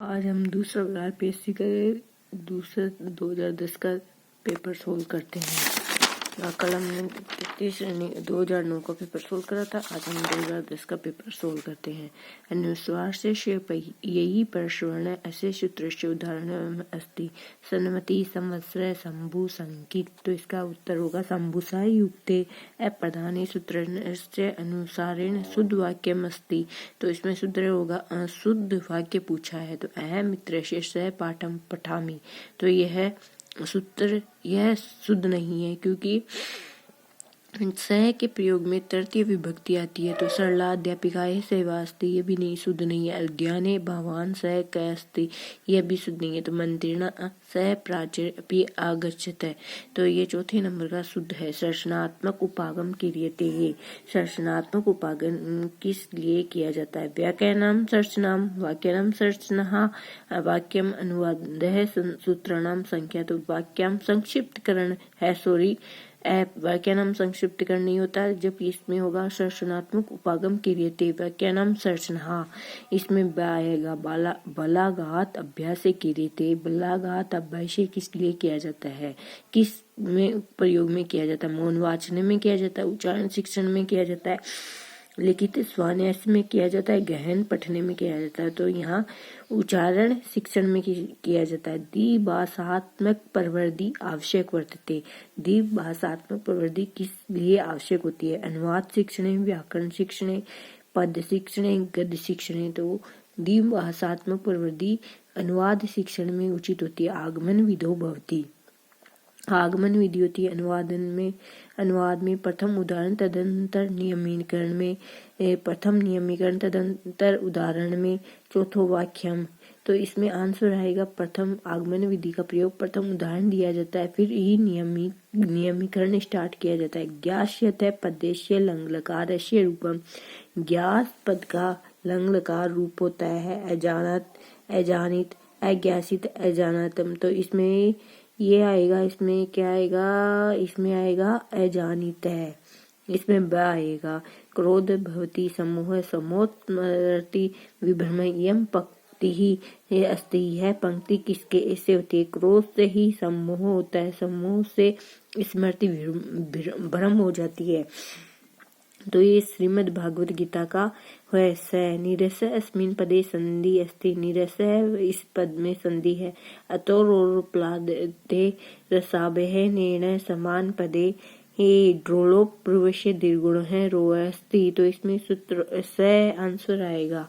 आज हम दूसरा बार पीएससी का दूसरा 2010 का पेपर सोल्व करते हैं। कल हमने 2009 का पेपर सोल्व करा था। आज हम 2010 का पेपर सोल्व करते हैं। अनुस्वार से यही प्रश्न ऐसे सूत्र से उदाहरण अस्ति सन्मति संवत्सर शंभु संकित। तो इसका उत्तर होगा शंभुसा युक्ते अप्रधाने सूत्र से अनुसारेण शुद्ध वाक्यम अस्ति। तो इसमें शुद्ध होगा शुद्ध वाक्य पूछा है। तो अहम मित्र से स पाठम पठामि। तो यह सूत्र यह शुद्ध नहीं है, क्योंकि स के प्रयोग में तृतीय विभक्ति आती है। तो सरला अध्यापिकाए सेवास्ति, ये भी नहीं, शुद्ध नहीं है। उद्याने भवान स कैस्ति, यह भी शुद्ध नहीं है। तो मंत्रिणा स प्राचीर आगच्छत है। तो ये चौथे नंबर का शुद्ध है। सर्चनात्मक उपागम क्रियते। सर्चनात्मक उपागम किस लिए किया जाता है? व्याकरणम सर्चनाम, वाक्यम सर्चनहा, वाक्यम अनुवादः, सूत्राणाम संख्या। तो वाक्यम संक्षिप्तकरण है, वाक्यानाम संक्षिप्तकरण नहीं होता है, जब इसमें होगा सर्चनात्मक उपागम क्रियते वाक्यानाम सर्चनहा। इसमें आएगा बलाघात अभ्यास क्रियते। बलाघात अभ्यास किस लिए किया जाता है, किस में प्रयोग में किया जाता है? मौन वाचन में किया जाता है, उच्चारण शिक्षण में किया जाता है, लिखित स्वान्यास में किया जाता है, गहन पठने में किया जाता है। तो यहाँ उच्चारण शिक्षण में किया जाता है। द्विभाषात्मक प्रवृत्ति आवश्यक वर्तते। द्विभाषात्मक प्रवृत्ति किस लिए आवश्यक होती है? अनुवाद शिक्षणे, व्याकरण शिक्षणे, पद शिक्षणे, गद्य शिक्षणे। तो द्विभाषात्मक प्रवृत्ति अनुवाद शिक्षण में उचित होती है। आगमन विधौ भवति, आगमन विधि होती है अनुवाद में प्रथम उदाहरण तदंतर नियमीकरण में, प्रथम नियमीकरण तदंतर उदाहरण में, चौथो वाक्यम। तो इसमें आंसर आएगा प्रथम आगमन विधि का प्रयोग, प्रथम उदाहरण दिया जाता है, फिर ही नियमीकरण स्टार्ट किया जाता है। ज्ञास्यते पदेश्य लंग लकारस्य रूपम। ज्ञास पद का लंग लकार रूप होता है अजानत, अजानित, अज्ञासित, अजानतम। तो इसमें ये आएगा, इसमें क्या आएगा? इसमें आएगा अजानित है, इसमें ब आएगा। क्रोध भवति समूह समोत्मरति विभ्रम यम पंक्ति ही अस्ति। है पंक्ति किसके ऐसे होती है? क्रोध से ही समूह होता है, समूह से स्मृति भ्रम हो जाती है। तो ये श्रीमद् भागवत गीता का है। स निरस अस्मिन पदे संधि अस्ति। निरस है, इस पद में संधि है। अतो रोप्लादे रसाभः नेण समान पदे ये ड्रोलो प्रवेश्य दीर्घुण है रो अस्ति। तो इसमें सूत्र स आंसर आएगा।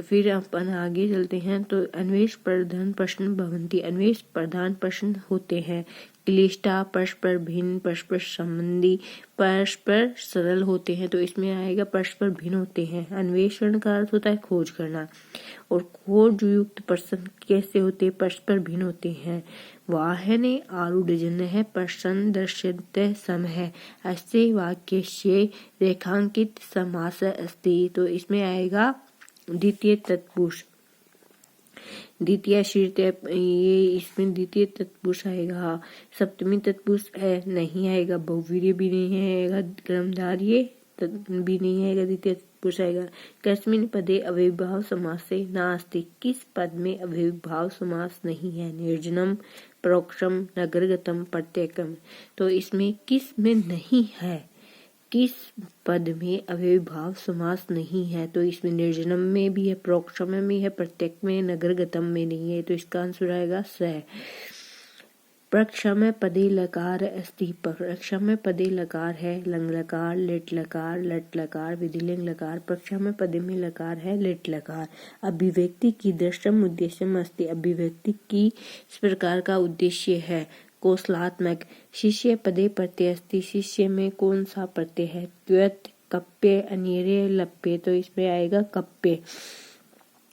फिर अपन आगे चलते हैं। तो अन्वेष प्रधान प्रश्न भवन्ति। अन्वेष प्रधान प्रश्न होते हैं। क्लिष्टा, परस्पर भिन्न, परस्पर संबंधी, परस्पर सरल होते हैं। तो इसमें आएगा परस्पर भिन्न होते हैं। अन्वेषण का अर्थ होता है खोज करना, और खोज युक्त प्रश्न कैसे होते हैं? परस्पर भिन्न होते हैं। वाहने आरूढ़जन है प्रश्न दर्शयते समय ऐसे वाक्य से रेखांकित समास अस्ति। तो इसमें आएगा द्वितीय तत्पुरुष, द्वितीय शीर्षक, ये इसमें द्वितीय तत्पुरुष आएगा। सप्तमी तत्पुरुष नहीं आएगा। बहुवीर्य भी नहीं आएगा। क्रमधार्य भी नहीं आएगा। द्वितीय तत्पुरुष आएगा। कस्मिन् पदे अव्ययीभाव समासे नास्ति। किस पद में अव्ययीभाव समास नहीं है? निर्जनम, परोक्षम, नगरगतम, प्रत्येकम। तो इसमें किस में नहीं है? किस पद में अव्ययीभाव समास नहीं है? तो इसमें निर्जनम में भी है, परोक्षम में भी है, प्रत्येक में, नगरगतम में नहीं है। तो इसका आंसर आएगा स। प्रक्षम पदे लकार अस्ति। प्रक्षम पदे लकार है। लंग लकार, लिट लकार, लट लकार, विधिलिंग लकार। प्रक्षम पदे में लकार है, लिट लकार। अभिव्यक्ति की दृष्टम उद्देश्यम अस्ति। अभिव्यक्ति की इस प्रकार का उद्देश्य है। कौशलात्मक। शिष्य पदे प्रत्यय अस्ति। शिष्य में कौन सा प्रत्यय है? त्वत्, कप्य, अनिर्य, लप्य। तो इसमें आएगा कप्य।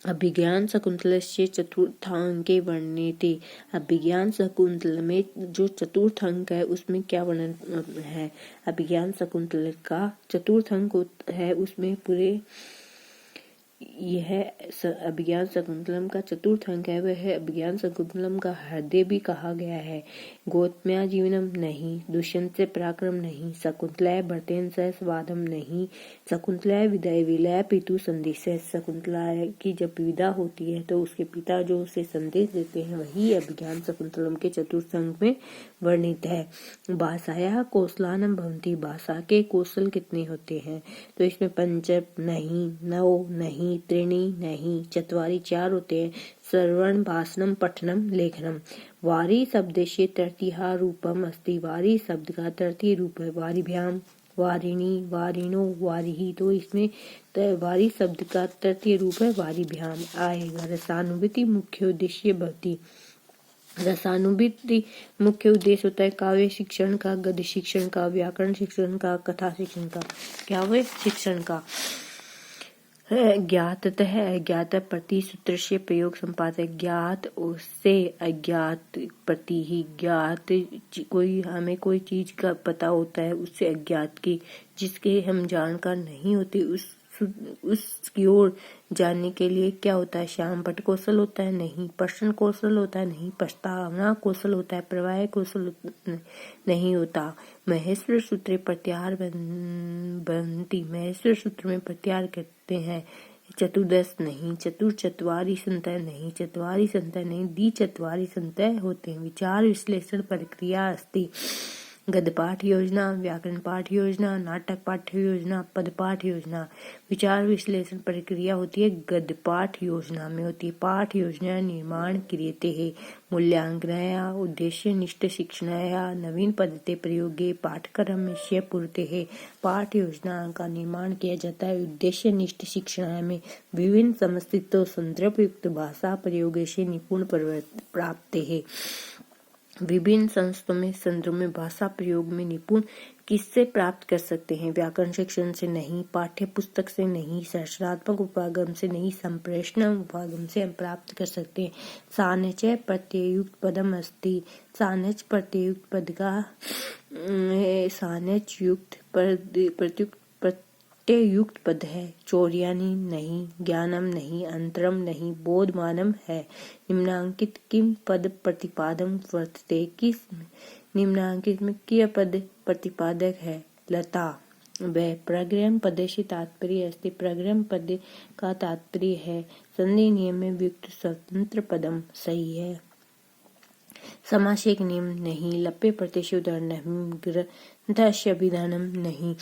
अभिज्ञान शकुंतलस्य चतुर्थांके वर्णयति। अभिज्ञान शकुंतल में जो चतुर्थ अंक है उसमें क्या वर्णन है? अभिज्ञान शकुंतल का चतुर्थ अंक है, उसमें पूरे यह अभिज्ञान शाकुंतलम का चतुर्थ अंक है। वह अभिज्ञान शाकुंतलम का हृदय भी कहा गया है। गौतम्या जीवनम नहीं, दुष्यंत से पराक्रम नहीं, शकुंतलाय भर्तेन सह स्वादम नहीं, शकुंतलाय विदाय विलय पितु संदेश। शकुंतला की जब विदा होती है तो उसके पिता जो उसे संदेश देते हैं वही अभिज्ञान शाकुंतलम के चतुर्थ अंक में वर्णित है। भाषाया कौशलानम भवन्ति, भाषा के कौशल कितने होते हैं? तो इसमें पंच नहीं, नौ नहीं, त्रीणि नहीं, चत्वारि 4 होते हैं। श्रवण भाषणम पठनम लेखनम। वारी शब्द से तृतीया रूपम अस्ति, वारी शब्द का तृतीय रूप है वारिभ्याम, वारिणी, वारिणो, वारिही। तो इसमें वारी शब्द का तृतीय रूप है वारिभ्याम आएगा। रसानुभूति मुख्य उद्देश्य भवति, रसानुभूति मुख्य उद्देश्य होता है काव्य शिक्षण का, गद्य शिक्षण का, व्याकरण शिक्षण का, कथा शिक्षण का, काव्य शिक्षण का। ज्ञाततः अज्ञात प्रति सूत्र से प्रयोग संपादक, ज्ञात उससे अज्ञात प्रति ही, ज्ञात कोई हमें कोई चीज का पता होता है उससे अज्ञात की, जिसके हम जानकार नहीं होते उसकी ओर जानने के लिए क्या होता है? श्याम पट कौशल होता है नहीं, प्रश्न कौशल होता है नहीं, प्रस्तावना कौशल होता है, प्रवाह कौशल नहीं होता। महेश्वर सूत्र प्रत्याहार बनती, महेश्वर सूत्र में प्रत्याहार करते हैं। चतुर्दश नहीं, चतुर्चत्वारि संतय नहीं, चत्वारि संतय नहीं, द्विचत्वारि संतय होते हैं। विचार विश्लेषण प्रक्रिया अस्ति, गद्य पाठ योजना, व्याकरण पाठ योजना, नाटक पाठ योजना, पद पाठ योजना। विचार विश्लेषण प्रक्रिया होती है गद्य पाठ योजना में होती है। पाठ योजना निर्माण क्रियते है, मूल्यांकनया उद्देश्य निष्ठ शिक्षणाया नवीन पद्धति प्रयोगे पाठ्यक्रम से पूर्ते है। पाठ योजना का निर्माण किया जाता है उद्देश्य निष्ठ शिक्षण में विभिन्न समस्तित्व संदर्भ युक्त भाषा प्रयोग से निपुण प्राप्त है। विभिन्न संदर्भ में भाषा प्रयोग में निपुण किससे प्राप्त कर सकते हैं? व्याकरण शिक्षण से नहीं, पाठ्य पुस्तक से नहीं, शास्त्रात्मक उपागम से नहीं, संप्रेषण उपागम से हम प्राप्त कर सकते हैं। सानच प्रत्ययुक्त पदम अस्ति, सानच प्रत्ययुक्त पद का सानच युक्त प्रत्ययुक्त पद है। चौर्यानी नहीं, ज्ञानम नहीं, अंतरम नहीं, बोधमानम है। निम्नांकित किम पद प्रतिपादम वर्तते, किस निम्नांकित में किया पद प्रतिपादक है? लता। वह प्रग्रहण पद से तात्पर्य अस्ति, प्रग्रहण पद का तात्पर्य है। संधि नियम में व्युक्त स्वतंत्र पदम सही है। समासिक नियम नहीं, लप्पे प्रत्यक्ष उदाहरण नहीं, ग्रंथस्य अभिधानम नहीं।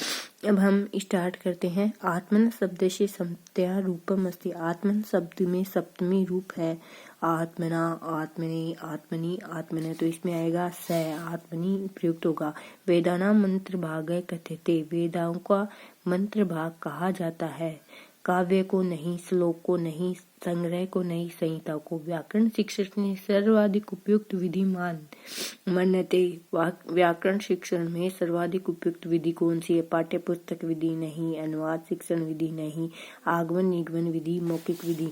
अब हम स्टार्ट करते हैं। आत्मन शब्द से सप्तया रूपम अस्ति, आत्मन शब्द में सप्तमी रूप है। आत्मना, आत्मने, आत्मनि, आत्मने। तो इसमें आएगा स, आत्मनि प्रयुक्त होगा। वेदाना मंत्र भाग कथ्यते, वेदाओं का मंत्र भाग कहा जाता है। काव्य को नहीं, श्लोक को नहीं, संग्रह को नहीं, संहिता को। व्याकरण शिक्षक ने सर्वाधिक उपयुक्त विधि मान्यते, व्याकरण शिक्षण में सर्वाधिक उपयुक्त विधि कौन सी है? पाठ्य पुस्तक विधि नहीं, अनुवाद शिक्षण विधि नहीं, आगमन निगमन विधि, मौखिक विधि।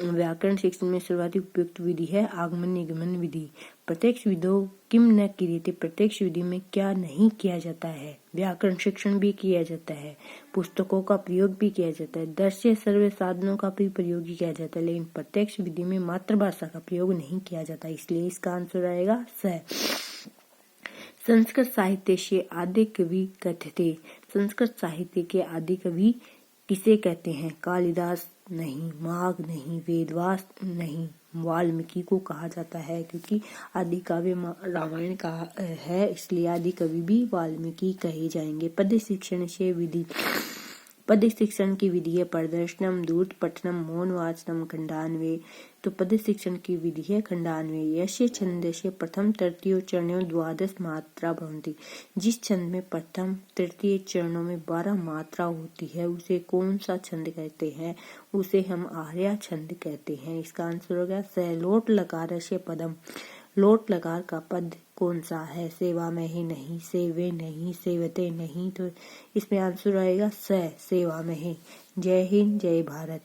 व्याकरण शिक्षण में सर्वाधिक उपयुक्त विधि है आगमन निगमन विधि। प्रत्यक्ष विधो किम न क्रियते, प्रत्यक्ष विधि में क्या नहीं किया जाता है? व्याकरण शिक्षण भी किया जाता है, पुस्तकों का प्रयोग भी किया जाता है, दृश्य सर्व साधनों का भी प्रयोग किया जाता है, लेकिन प्रत्यक्ष विधि में मातृभाषा का प्रयोग नहीं किया जाता, इसलिए इसका आंसर आएगा स। संस्कृत साहित्य से आदि कवि कथ्यते, संस्कृत साहित्य के आदि कवि किसे कहते हैं? कालिदास नहीं, माघ नहीं, वेदव्यास नहीं, वाल्मीकि को कहा जाता है, क्योंकि आदि काव्य रामायण का है, इसलिए आदि कवि भी वाल्मीकि कहे जाएंगे। पद शिक्षण से विधि, पद शिक्षण की विधि है प्रदर्शनम, दूत पठनम, मौन वाचनम, खंडान्वय। तो पद शिक्षण की विधि है खंडान्वय। यस्य छंदस्य प्रथम तृतीय चरणों द्वादश मात्रा भवन्ति, जिस छंद में प्रथम तृतीय चरणों में 12 मात्रा होती है उसे कौन सा छंद कहते हैं? उसे हम आर्या छंद कहते हैं। इसका आंसर होगा स। लोट लकार से पदम, लोट लकार का पद कौन सा है? सेवा में ही नहीं, सेवे नहीं, सेवते नहीं। तो इसमें आंसर आएगा स, सेवा में ही। जय हिंद, जय भारत।